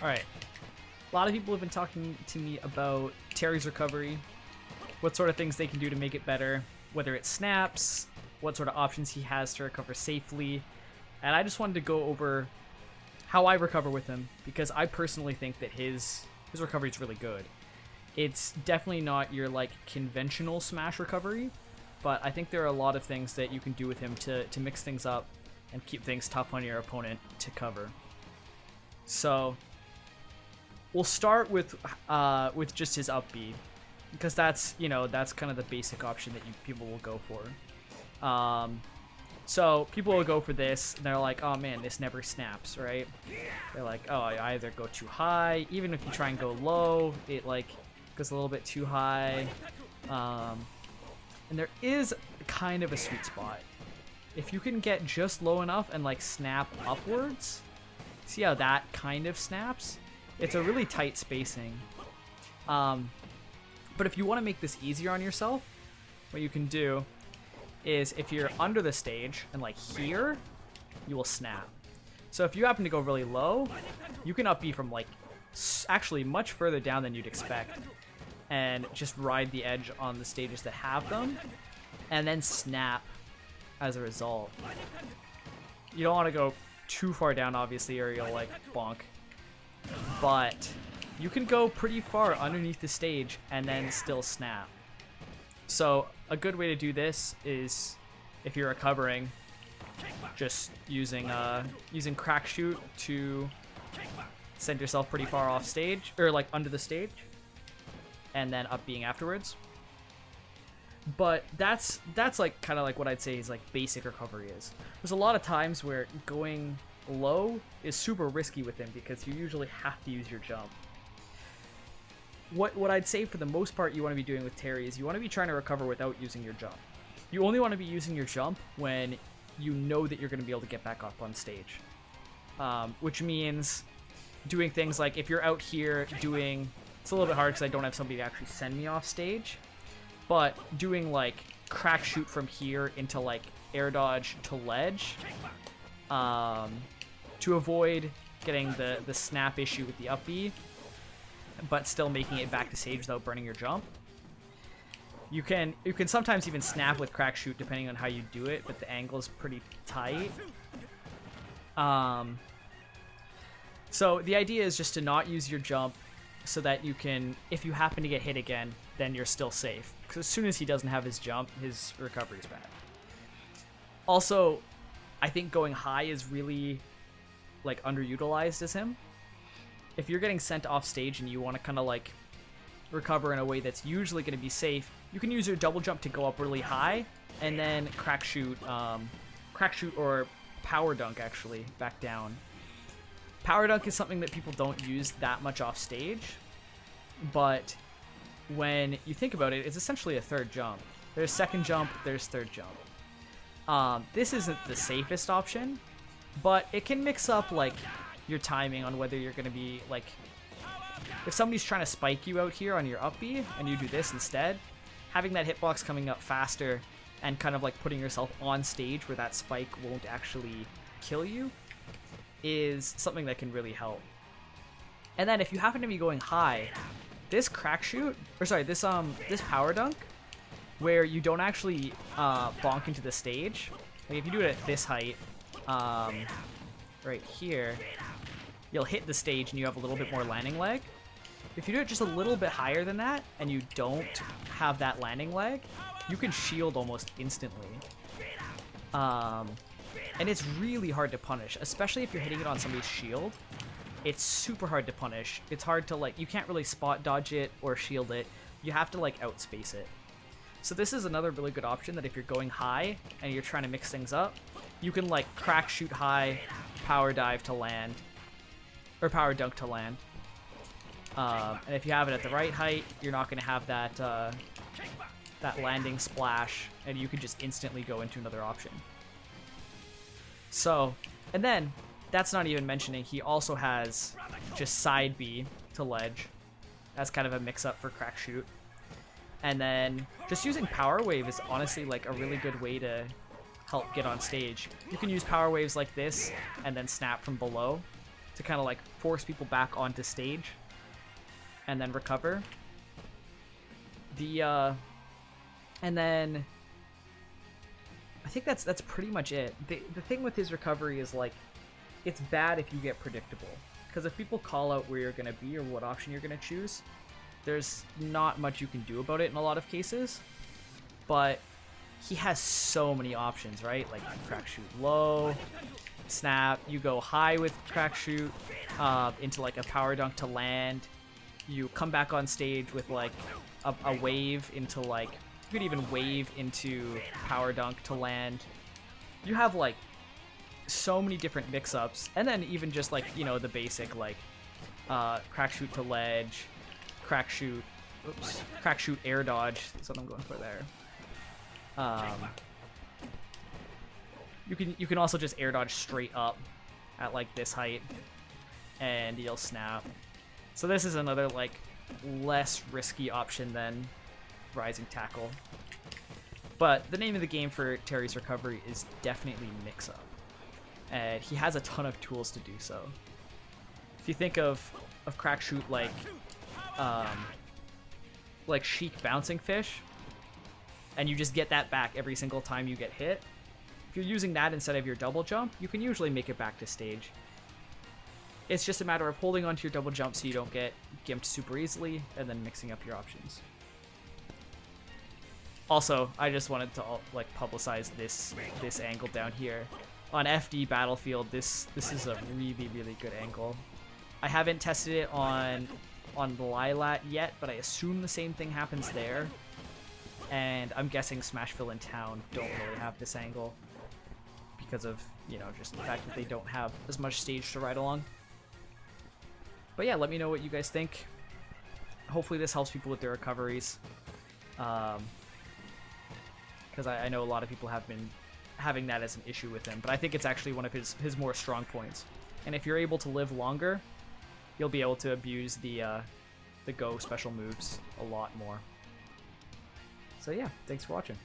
Alright. A lot of people have been talking to me about Terry's recovery, what sort of things they can do to make it better, whether it snaps, what sort of options he has to recover safely, and I just wanted to go over how I recover with him, because I personally think that his recovery is really good. It's definitely not your like conventional smash recovery, but I think there are a lot of things that you can do with him to mix things up and keep things tough on your opponent to cover. So we'll start with just his up B, because that's kind of the basic option that people will go for. So people will go for this, and they're like, oh man, this never snaps, right? They're like, oh, I either go too high, even if you try and go low, it like goes a little bit too high. And there is kind of a sweet spot. If you can get just low enough and like snap upwards, see how that kind of snaps? It's a really tight spacing. But if you want to make this easier on yourself, what you can do is if you're under the stage and like here, you will snap. So if you happen to go really low, you can up B from like actually much further down than you'd expect, and just ride the edge on the stages that have them, and then snap as a result. You don't want to go too far down, obviously, or you'll like bonk. But you can go pretty far underneath the stage and then still snap. So a good way to do this is, if you're recovering, just using crack shoot to send yourself pretty far off stage, or like under the stage, and then up being afterwards. But that's like kind of like what I'd say is like basic recovery is. There's a lot of times where going low is super risky with him because you usually have to use your jump. What I'd say for the most part you want to be doing with Terry is you want to be trying to recover without using your jump. You only want to be using your jump when you know that you're going to be able to get back up on stage. Which means doing things like if you're out here doing... It's a little bit hard because I don't have somebody to actually send me off stage. But doing like crack shoot from here into like air dodge to ledge to avoid getting the snap issue with the up B, but still making it back to stage without burning your jump. You can sometimes even snap with crack shoot depending on how you do it, but the angle is pretty tight. So the idea is just to not use your jump so that you can, if you happen to get hit again, then you're still safe. Because as soon as he doesn't have his jump, his recovery is bad. Also, I think going high is really like underutilized as him. If you're getting sent off stage and you want to kind of like recover in a way that's usually going to be safe, you can use your double jump to go up really high and then crack shoot or power dunk actually back down. Power dunk is something that people don't use that much off stage, but when you think about it, it's essentially a third jump. There's second jump, there's third jump. This isn't the safest option, but it can mix up like your timing on whether you're going to be like, if somebody's trying to spike you out here on your up B and you do this instead, having that hitbox coming up faster and kind of like putting yourself on stage where that spike won't actually kill you is something that can really help. And then if you happen to be going high, this crack shoot, or sorry, this power dunk, where you don't actually bonk into the stage, like if you do it at this height, right here, you'll hit the stage and you have a little bit more landing leg. If you do it just a little bit higher than that and you don't have that landing leg, you can shield almost instantly. And it's really hard to punish, especially if you're hitting it on somebody's shield. It's super hard to punish. It's hard to like, you can't really spot dodge it or shield it. You have to like outspace it. So this is another really good option that if you're going high and you're trying to mix things up, you can like crack shoot high, power dive to land, or power dunk to land. And if you have it at the right height, you're not going to have that that landing splash, and you can just instantly go into another option. So, and then that's not even mentioning he also has just side B to ledge. That's kind of a mix-up for crack shoot. And then just using power wave is honestly like a really good way to help get on stage. You can use power waves like this and then snap from below. to kind of like force people back onto stage and then recover. And then I think that's pretty much it. The thing with his recovery is like, it's bad if you get predictable, because if people call out where you're going to be or what option you're going to choose, there's not much you can do about it in a lot of cases. But he has so many options, right? Like crack shoot low, snap, you go high with crack shoot into like a power dunk to land. You come back on stage with like a wave into like, you could even wave into power dunk to land. You have like so many different mix-ups, and then even just like, you know, the basic like crack shoot to ledge, crack shoot air dodge. That's what I'm going for there. You can also just air dodge straight up at like this height, and you'll snap. So this is another like less risky option than rising tackle. But the name of the game for Terry's recovery is definitely mix up, and he has a ton of tools to do so. If you think of crack shoot like chic bouncing fish, and you just get that back every single time you get hit, if you're using that instead of your double jump, you can usually make it back to stage. It's just a matter of holding onto your double jump so you don't get gimped super easily, and then mixing up your options. Also, I just wanted to like publicize this angle down here. On FD Battlefield, this is a really, really good angle. I haven't tested it on the Lilat yet, but I assume the same thing happens there. And I'm guessing Smashville and Town don't really have this angle because of, you know, just the fact that they don't have as much stage to ride along. But yeah, let me know what you guys think. Hopefully this helps people with their recoveries. Because I know a lot of people have been having that as an issue with him, but I think it's actually one of his more strong points. And if you're able to live longer, you'll be able to abuse the go special moves a lot more. So yeah, thanks for watching.